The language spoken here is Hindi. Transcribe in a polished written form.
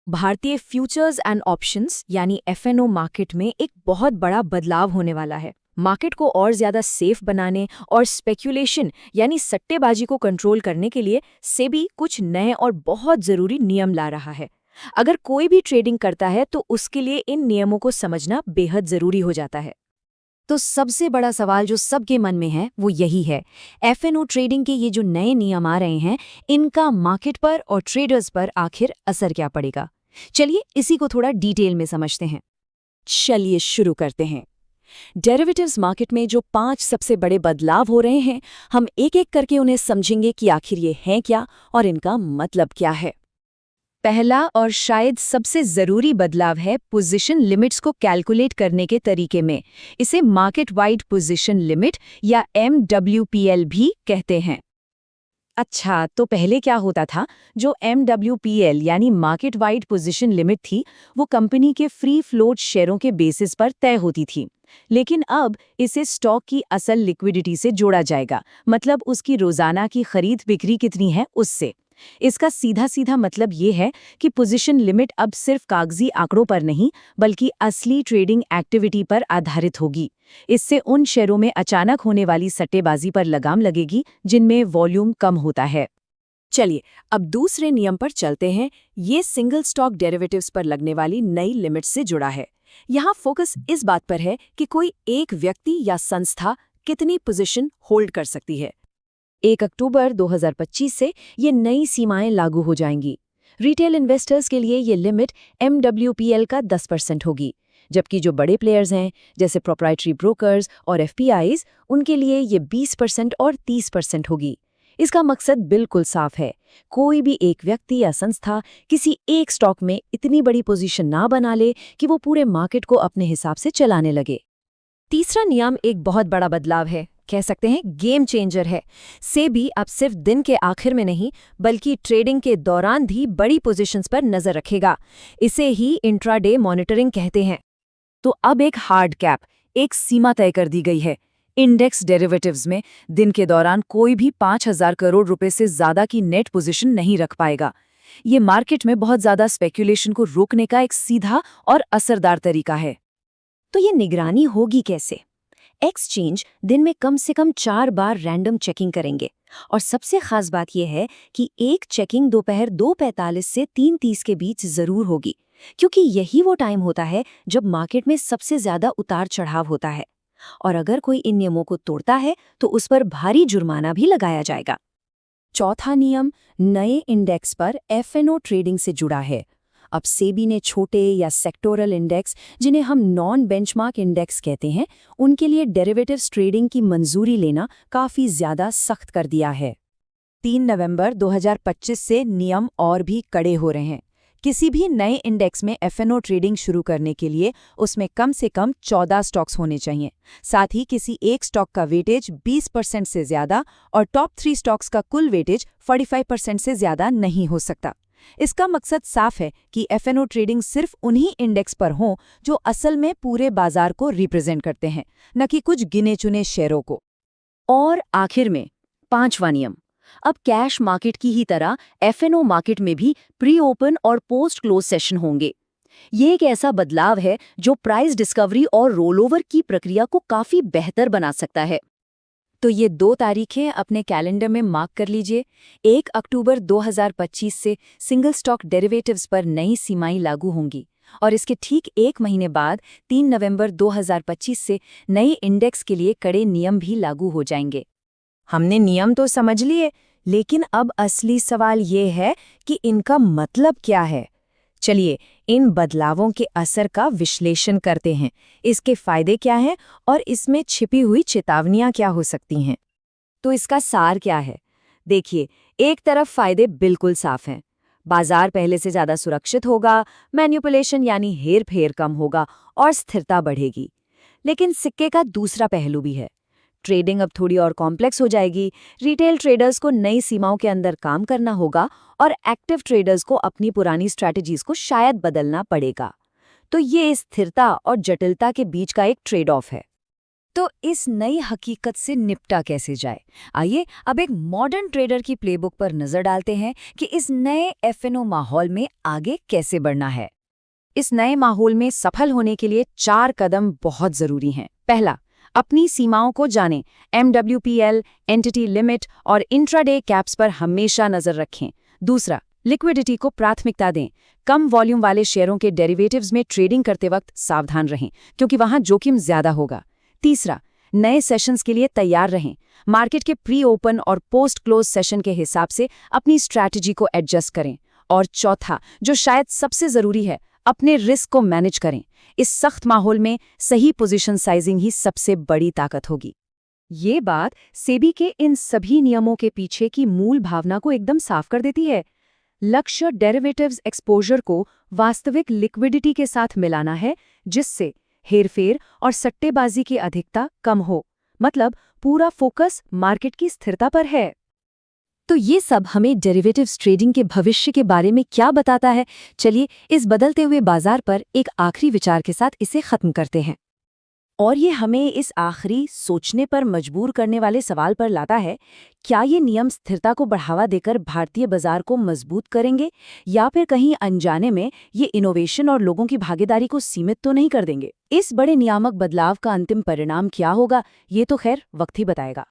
भारतीय फ्यूचर्स एंड ऑप्शंस यानी एफएनओ मार्केट में एक बहुत बड़ा बदलाव होने वाला है। मार्केट को और ज्यादा सेफ बनाने और स्पेक्यूलेशन यानी सट्टेबाजी को कंट्रोल करने के लिए सेबी कुछ नए और बहुत जरूरी नियम ला रहा है। अगर कोई भी ट्रेडिंग करता है तो उसके लिए इन नियमों को समझना बेहद जरूरी हो जाता है। तो सबसे बड़ा सवाल जो सबके मन में है वो यही है, एफएनओ ट्रेडिंग के ये जो नए नियम आ रहे हैं, इनका मार्केट पर और ट्रेडर्स पर आखिर असर क्या पड़ेगा? चलिए इसी को थोड़ा डिटेल में समझते हैं। चलिए शुरू करते हैं। डेरिवेटिव्स मार्केट में जो 5 सबसे बड़े बदलाव हो रहे हैं, हम एक एक करके उन्हें समझेंगे कि आखिर ये हैं क्या और इनका मतलब क्या है। पहला और शायद सबसे जरूरी बदलाव है पोजीशन लिमिट्स को कैलकुलेट करने के तरीके में। इसे मार्केट वाइड पोजीशन लिमिट या MWPL भी कहते हैं। अच्छा, तो पहले क्या होता था? जो MWPL यानी मार्केट वाइड पोजीशन लिमिट थी, वो कंपनी के फ्री फ्लोट शेयरों के बेसिस पर तय होती थी। लेकिन अब इसे स्टॉक की असल लिक्विडिटी से जोड़ा जाएगा, मतलब उसकी रोजाना की खरीद बिक्री कितनी है उससे। इसका सीधा सीधा मतलब ये है कि पोजीशन लिमिट अब सिर्फ कागजी आंकड़ों पर नहीं, बल्कि असली ट्रेडिंग एक्टिविटी पर आधारित होगी। इससे उन शेयरों में अचानक होने वाली सट्टेबाजी पर लगाम लगेगी जिनमें वॉल्यूम कम होता है। चलिए अब दूसरे नियम पर चलते हैं। ये सिंगल स्टॉक डेरिवेटिव्स पर लगने वाली नई लिमिट से जुड़ा है। यहाँ फोकस इस बात पर है कि कोई एक व्यक्ति या संस्था कितनी पोजीशन होल्ड कर सकती है। 1 अक्टूबर 2025 से ये नई सीमाएं लागू हो जाएंगी। रिटेल इन्वेस्टर्स के लिए ये लिमिट MWPL का 10% होगी, जबकि जो बड़े प्लेयर्स हैं जैसे प्रोप्राइटरी ब्रोकर्स और FPIs, उनके लिए ये 20% और 30% होगी। इसका मकसद बिल्कुल साफ है, कोई भी एक व्यक्ति या संस्था किसी एक स्टॉक में इतनी बड़ी पोजीशन ना बना ले कि वो पूरे मार्केट को अपने हिसाब से चलाने लगे। तीसरा नियम एक बहुत बड़ा बदलाव है, कह सकते हैं गेम चेंजर है। सेबी अब सिर्फ दिन के आखिर में नहीं, बल्कि ट्रेडिंग के दौरान भी बड़ी पोजीशंस पर नजर रखेगा। इसे ही इंट्राडे मॉनिटरिंग कहते हैं। तो अब एक हार्ड कैप, एक सीमा तय कर दी गई है। इंडेक्स डेरिवेटिव्स में दिन के दौरान कोई भी 5,000 करोड़ रुपए से ज्यादा की नेट पोजीशन नहीं रख पाएगा। ये मार्केट में बहुत ज्यादा स्पेक्यूलेशन को रोकने का एक सीधा और असरदार तरीका है। तो ये निगरानी होगी कैसे? एक्सचेंज दिन में कम से कम 4 बार रैंडम चेकिंग करेंगे, और सबसे खास बात यह है कि एक चेकिंग दोपहर 2:45 से 3:30 के बीच जरूर होगी, क्योंकि यही वो टाइम होता है जब मार्केट में सबसे ज्यादा उतार चढ़ाव होता है। और अगर कोई इन नियमों को तोड़ता है तो उस पर भारी जुर्माना भी लगाया जाएगा। चौथा नियम नए इंडेक्स पर एफएनओ ट्रेडिंग से जुड़ा है। अब सेबी ने छोटे या सेक्टोरल इंडेक्स, जिन्हें हम नॉन बेंचमार्क इंडेक्स कहते हैं, उनके लिए डेरिवेटिव्स ट्रेडिंग की मंजूरी लेना काफी ज्यादा सख्त कर दिया है। 3 नवंबर 2025 से नियम और भी कड़े हो रहे हैं। किसी भी नए इंडेक्स में एफएनओ ट्रेडिंग शुरू करने के लिए उसमें कम से कम 14 स्टॉक्स होने चाहिए। साथ ही किसी एक स्टॉक का वेटेज 20% से ज्यादा और टॉप 3 स्टॉक्स का कुल वेटेज 45% से ज्यादा नहीं हो सकता। इसका मकसद साफ है कि एफएनओ ट्रेडिंग सिर्फ उन्हीं इंडेक्स पर हो जो असल में पूरे बाजार को रिप्रेजेंट करते हैं, न कि कुछ गिने चुने शेयरों को। और आखिर में 5वां नियम, अब कैश मार्केट की ही तरह एफएनओ मार्केट में भी प्री ओपन और पोस्ट क्लोज सेशन होंगे। ये एक ऐसा बदलाव है जो प्राइस डिस्कवरी और रोलओवर की प्रक्रिया को काफी बेहतर बना सकता है। तो ये 2 तारीखें अपने कैलेंडर में मार्क कर लीजिए। 1 अक्टूबर 2025 से सिंगल स्टॉक डेरिवेटिव्स पर नई सीमाएं लागू होंगी, और इसके ठीक 1 महीने बाद 3 नवंबर 2025 से नए इंडेक्स के लिए कड़े नियम भी लागू हो जाएंगे। हमने नियम तो समझ लिए, लेकिन अब असली सवाल ये है कि इनका मतलब क्या है। चलिए इन बदलावों के असर का विश्लेषण करते हैं। इसके फायदे क्या हैं और इसमें छिपी हुई चेतावनियां क्या हो सकती हैं। तो इसका सार क्या है? देखिए, एक तरफ फायदे बिल्कुल साफ हैं। बाजार पहले से ज्यादा सुरक्षित होगा, मैनिपुलेशन यानी हेर-फेर कम होगा और स्थिरता बढ़ेगी। लेकिन सिक्के का दूसरा पहलू भी है। ट्रेडिंग अब थोड़ी और कॉम्प्लेक्स हो जाएगी। रिटेल ट्रेडर्स को नई सीमाओं के अंदर काम करना होगा और एक्टिव ट्रेडर्स को अपनी पुरानी स्ट्रैटेजीज को शायद बदलना पड़ेगा। तो ये स्थिरता और जटिलता के बीच का एक ट्रेड ऑफ है। तो इस नई हकीकत से निपटा कैसे जाए? आइए अब एक मॉडर्न ट्रेडर की प्लेबुक पर नजर डालते हैं कि इस नए एफएनओ माहौल में आगे कैसे बढ़ना है। इस नए माहौल में सफल होने के लिए 4 कदम बहुत जरूरी हैं। पहला, अपनी सीमाओं को जानें। MWPL, एंटिटी लिमिट और इंट्राडे कैप्स पर हमेशा नजर रखें। दूसरा, लिक्विडिटी को प्राथमिकता दें। कम वॉल्यूम वाले शेयरों के डेरिवेटिव्स में ट्रेडिंग करते वक्त सावधान रहें, क्योंकि वहां जोखिम ज्यादा होगा। तीसरा, नए सेशंस के लिए तैयार रहें। मार्केट के प्री ओपन और पोस्ट क्लोज सेशन के हिसाब से अपनी स्ट्रैटेजी को एडजस्ट करें। और चौथा, जो शायद सबसे जरूरी है, अपने रिस्क को मैनेज करें। इस सख्त माहौल में सही पोजीशन साइजिंग ही सबसे बड़ी ताकत होगी। ये बात सेबी के इन सभी नियमों के पीछे की मूल भावना को एकदम साफ कर देती है। लक्ष्य डेरिवेटिव्स एक्सपोजर को वास्तविक लिक्विडिटी के साथ मिलाना है, जिससे हेरफेर और सट्टेबाजी की अधिकता कम हो। मतलब पूरा फोकस मार्केट की स्थिरता पर है। तो ये सब हमें डेरिवेटिव्स ट्रेडिंग के भविष्य के बारे में क्या बताता है? चलिए इस बदलते हुए बाजार पर एक आखिरी विचार के साथ इसे खत्म करते हैं। और ये हमें इस आखिरी सोचने पर मजबूर करने वाले सवाल पर लाता है, क्या ये नियम स्थिरता को बढ़ावा देकर भारतीय बाजार को मजबूत करेंगे, या फिर कहीं अनजाने में ये इनोवेशन और लोगों की भागीदारी को सीमित तो नहीं कर देंगे? इस बड़े नियामक बदलाव का अंतिम परिणाम क्या होगा, ये तो खैर वक्त ही बताएगा।